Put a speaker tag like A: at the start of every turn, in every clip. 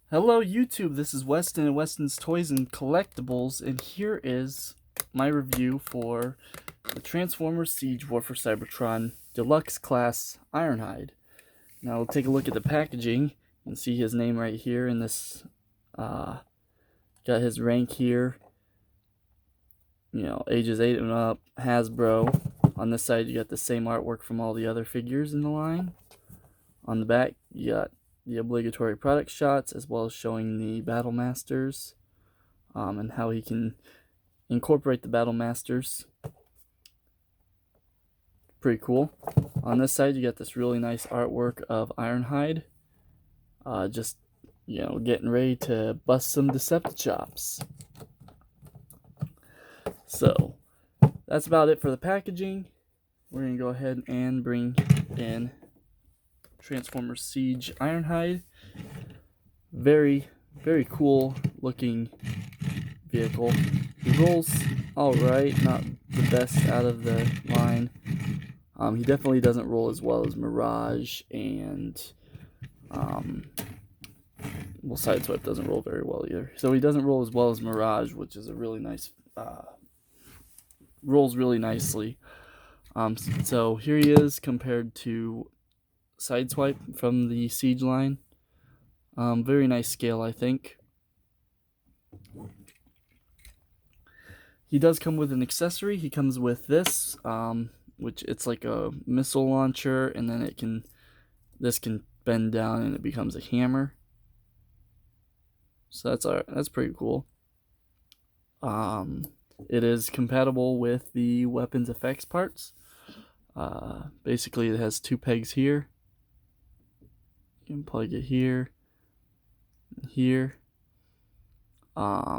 A: Hello YouTube, this is Weston and Weston's Toys and Collectibles, and here is my review for the Transformers Siege War for Cybertron Deluxe Class Ironhide. Now we'll take a look at the packaging. You can see his name right here in this, got his rank here, ages 8 and up, Hasbro. On this side you got the same artwork from all the other figures in the line. On the back you got the obligatory product shots, as well as showing the Battle Masters and how he can incorporate the Battle Masters. Pretty cool. On this side, you got this really nice artwork of Ironhide, just getting ready to bust some Deceptichops. So that's about it for the packaging. We're gonna go ahead and bring in Transformers Siege Ironhide. Very, very cool looking vehicle. He rolls alright, not the best out of the line. He definitely doesn't roll as well as Mirage, and Sideswipe doesn't roll very well either. So he doesn't roll as well as Mirage, which is a really nice, rolls really nicely. So here he is compared to Sideswipe from the Siege line. Very nice scale, I think. He does come with an accessory. He comes with this, which it's like a missile launcher, and then this can bend down and it becomes a hammer. So that's pretty cool. It is compatible with the weapons effects parts. Basically, it has 2 pegs here. You can plug it here, here. I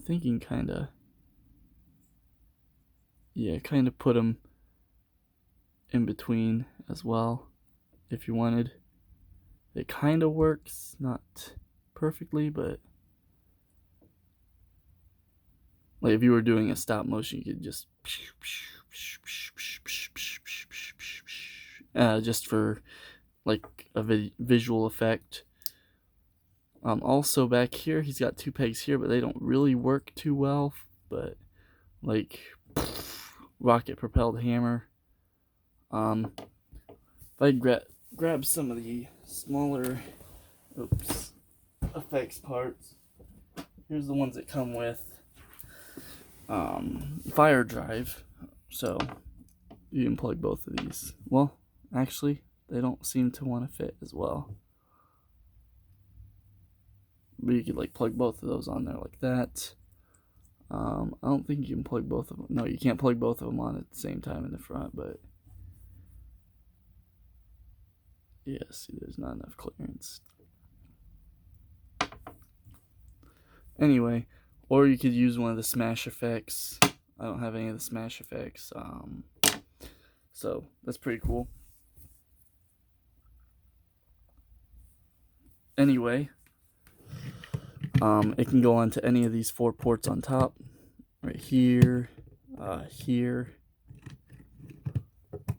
A: think you can kind of put them in between as well if you wanted. It kind of works, not perfectly, but like if you were doing a stop motion, you could just for like a visual effect. Also back here, he's got 2 pegs here, but they don't really work too well. But like rocket propelled hammer. If I grab some of the smaller effects parts, here's the ones that come with fire drive. So you can plug both of these. Well, actually, they don't seem to want to fit as well. But you could like plug both of those on there like that. I don't think you can plug both of them. No, you can't plug both of them on at the same time in the front, but yeah, see, there's not enough clearance. Anyway, or you could use one of the smash effects. I don't have any of the smash effects, so that's pretty cool. Anyway, it can go onto any of these 4 ports on top, right here, here,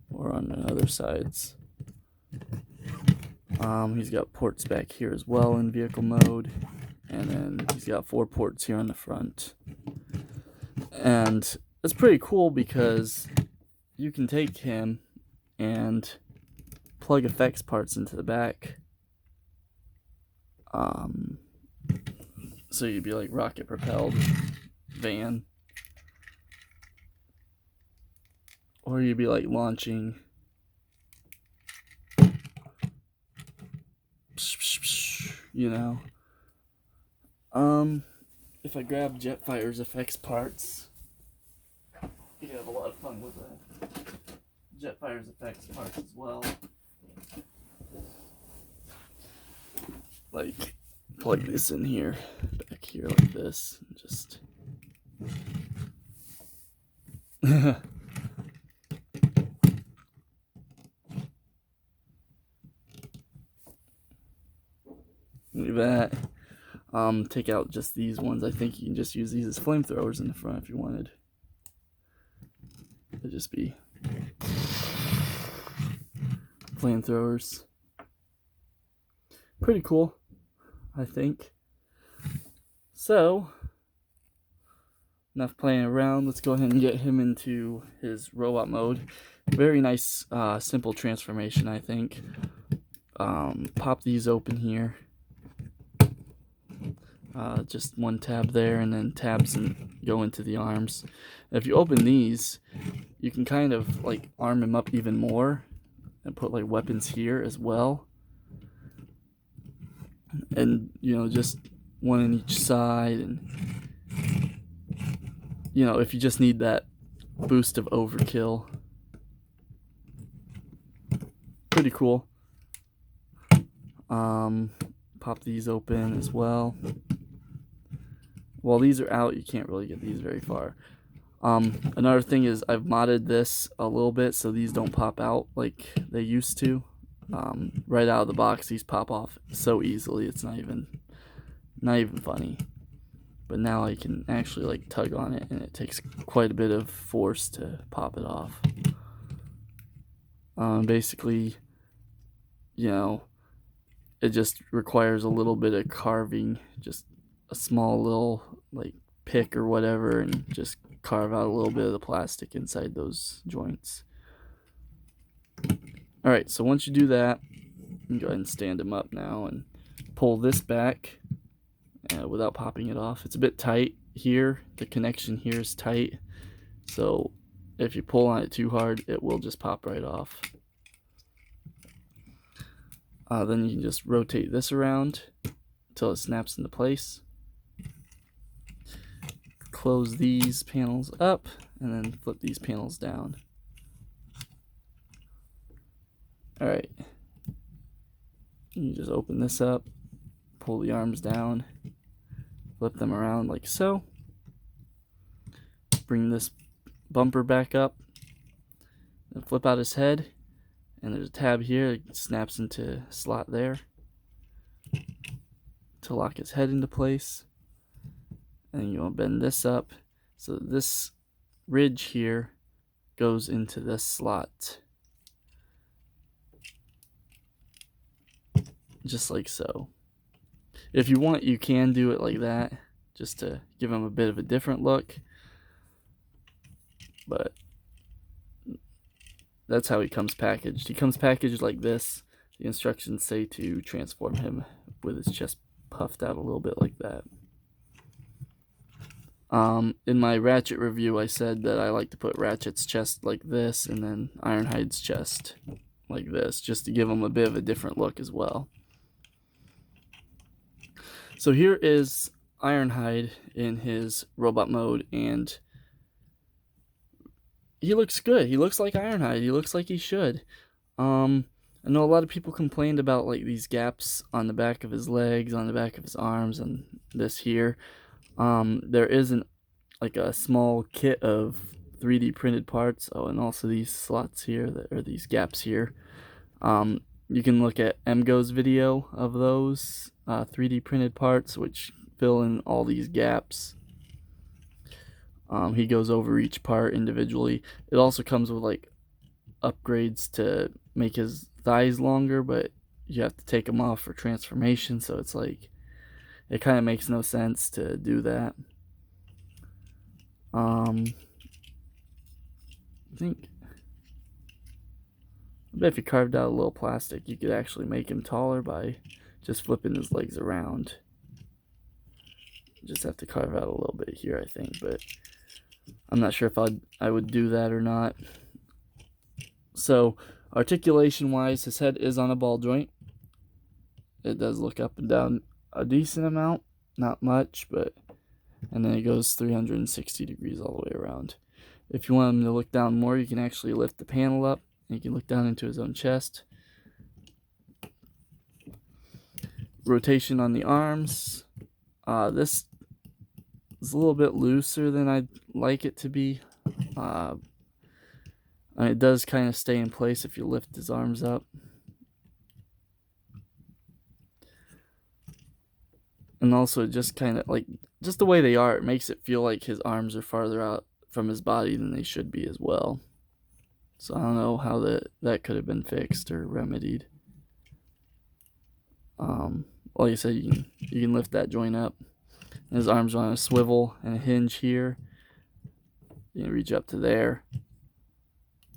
A: or on the other sides. He's got ports back here as well in vehicle mode, and then he's got 4 ports here on the front. And it's pretty cool because you can take him and plug effects parts into the back. So you'd be like rocket propelled van, or you'd be like launching if I grab Jetfire's effects parts, you can have a lot of fun with Jetfire's effects parts as well. Like, plug this in here, back here like this, and just leave that. Take out just these ones. I think you can just use these as flamethrowers in the front if you wanted. It'd just be flamethrowers. Pretty cool, I think. So, enough playing around. Let's go ahead and get him into his robot mode. Very nice, simple transformation, I think. Pop these open here. Just one tab there, and then tabs and go into the arms. If you open these, you can kind of like arm him up even more and put like weapons here as well. And just one on each side, and if you just need that boost of overkill. Pretty cool. Pop these open as well. While these are out, you can't really get these very far. Another thing is I've modded this a little bit so these don't pop out like they used to. Right out of the box, these pop off so easily, it's not even funny. But now I can actually like tug on it, and it takes quite a bit of force to pop it off. Basically, it just requires a little bit of carving, just a small little like pick or whatever, and just carve out a little bit of the plastic inside those joints. Alright, so once you do that, you can go ahead and stand him up now and pull this back without popping it off. It's a bit tight here. The connection here is tight, so if you pull on it too hard, it will just pop right off. Then you can just rotate this around until it snaps into place. Close these panels up, and then flip these panels down. Alright. You just open this up, pull the arms down, flip them around like so. Bring this bumper back up, and flip out his head. And there's a tab here that snaps into a slot there to lock his head into place. And you want to bend this up so that this ridge here goes into this slot. Just like so. If you want, you can do it like that, just to give him a bit of a different look. But that's how he comes packaged. He comes packaged like this. The instructions say to transform him with his chest puffed out a little bit like that. In my Ratchet review, I said that I like to put Ratchet's chest like this, and then Ironhide's chest like this, just to give him a bit of a different look as well. So here is Ironhide in his robot mode, and he looks good. He looks like Ironhide. He looks like he should. I know a lot of people complained about like these gaps on the back of his legs, on the back of his arms, and this here. There isn't like a small kit of 3D printed parts. Oh, and also these slots here, that are these gaps here. You can look at MGo's video of those 3D printed parts, which fill in all these gaps. He goes over each part individually. It also comes with like upgrades to make his thighs longer, but you have to take them off for transformation, so it's like it kind of makes no sense to do that. I bet if you carved out a little plastic, you could actually make him taller by just flipping his legs around. You just have to carve out a little bit here, I think, but I'm not sure if I would do that or not. So, articulation wise, his head is on a ball joint. It does look up and down a decent amount, not much, but and then it goes 360 degrees all the way around. If you want him to look down more, you can actually lift the panel up, and you can look down into his own chest. Rotation on the arms. This is a little bit looser than I'd like it to be. And it does kind of stay in place if you lift his arms up. And also just kind of like, just the way they are, it makes it feel like his arms are farther out from his body than they should be as well. So I don't know how that could have been fixed or remedied. Like I said, you can lift that joint up. And his arms are on a swivel and a hinge here. You can reach up to there.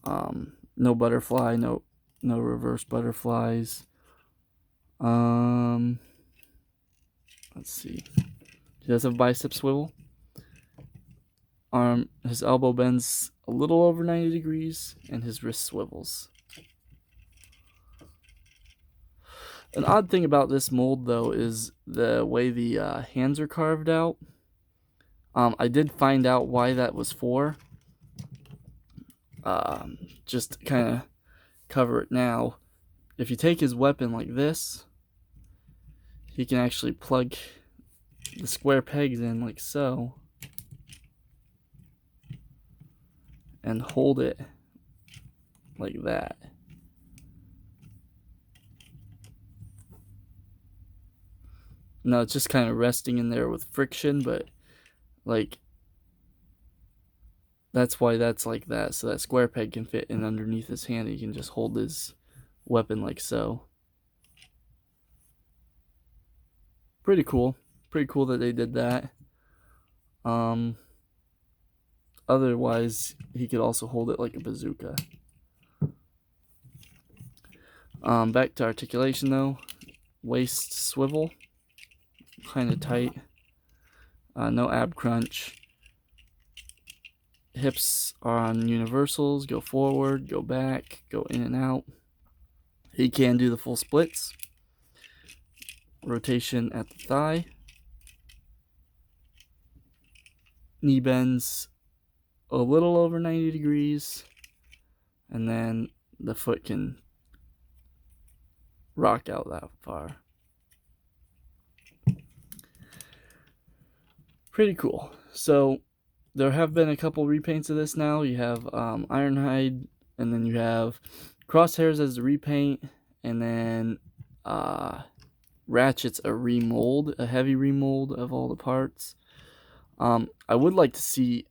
A: No butterfly, no reverse butterflies. Let's see. He does have a bicep swivel. His elbow bends a little over 90 degrees, and his wrist swivels. An odd thing about this mold, though, is the way the hands are carved out. I did find out why that was for. Just to kind of cover it now. If you take his weapon like this, he can actually plug the square pegs in like so and hold it like that. No, it's just kind of resting in there with friction, but like that's why that's like that, so that square peg can fit in underneath his hand. He can just hold his weapon like so. Pretty cool. Pretty cool that they did that. Otherwise, he could also hold it like a bazooka. Back to articulation though. Waist swivel, kind of tight. No ab crunch. Hips are on universals. Go forward, go back, go in and out. He can do the full splits. Rotation at the thigh. Knee bends a little over 90 degrees. And then the foot can rock out that far. Pretty cool. So there have been a couple repaints of this now. You have ironhide, and then you have crosshairs as a repaint, and then ratchet's a remold, a heavy remold of all the parts. I would like to see,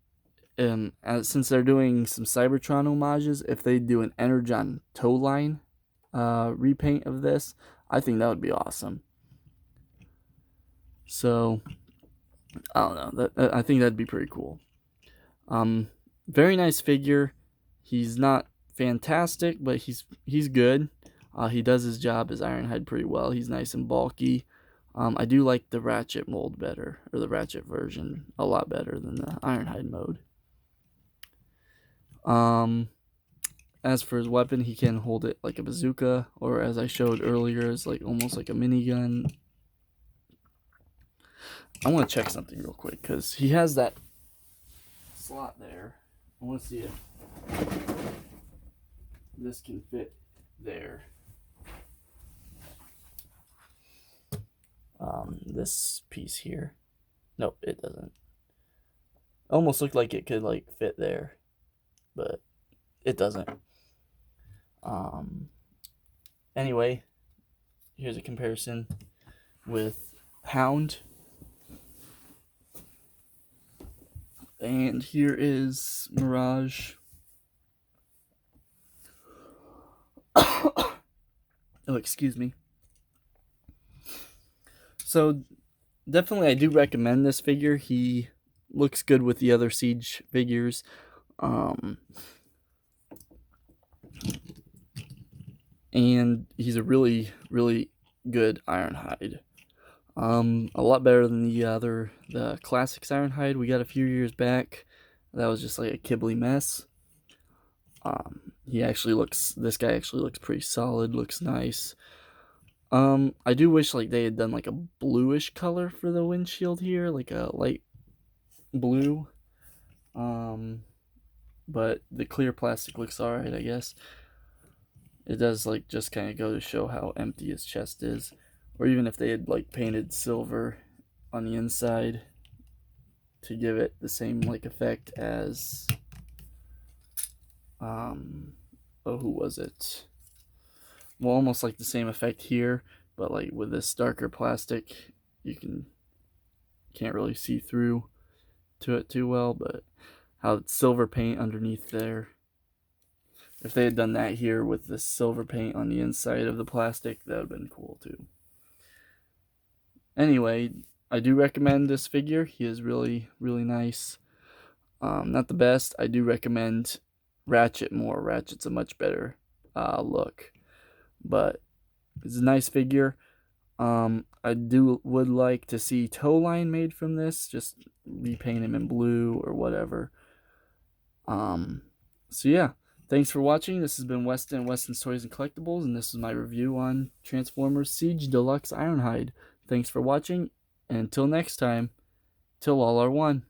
A: since they're doing some Cybertron homages, if they do an Energon toe line repaint of this. I think that would be awesome. So I don't know. I think that'd be pretty cool. Very nice figure. He's not fantastic, but he's good. He does his job as Ironhide pretty well. He's nice and bulky. I do like the Ratchet mold better, or the Ratchet version a lot better than the Ironhide mode. As for his weapon, he can hold it like a bazooka, or as I showed earlier, is like almost like a minigun. I want to check something real quick because he has that slot there. I want to see if this can fit there. This piece here. Nope, it doesn't. Almost looked like it could like fit there, but it doesn't. Anyway, here's a comparison with Hound. And here is Mirage. Oh, excuse me. So, definitely I do recommend this figure. He looks good with the other Siege figures. And he's a really, really good Ironhide. A lot better than the Classics Ironhide we got a few years back. That was just like a kibbly mess. This guy actually looks pretty solid, looks nice. I do wish like they had done like a bluish color for the windshield here, like a light blue. But the clear plastic looks alright, I guess. It does like just kind of go to show how empty his chest is. Or even if they had like painted silver on the inside to give it the same like effect as who was it? Well, almost like the same effect here, but like with this darker plastic, you can't really see through to it too well, but how it's silver paint underneath there. If they had done that here with the silver paint on the inside of the plastic, that would have been cool too. Anyway, I do recommend this figure. He is really, really nice. Not the best. I do recommend Ratchet more. Ratchet's a much better look. But it's a nice figure. I would like to see toe line made from this. Just repaint him in blue or whatever. So yeah, thanks for watching. This has been Weston, Weston's Toys and Collectibles, and this is my review on Transformers Siege Deluxe Ironhide. Thanks for watching, and until next time, till all are one.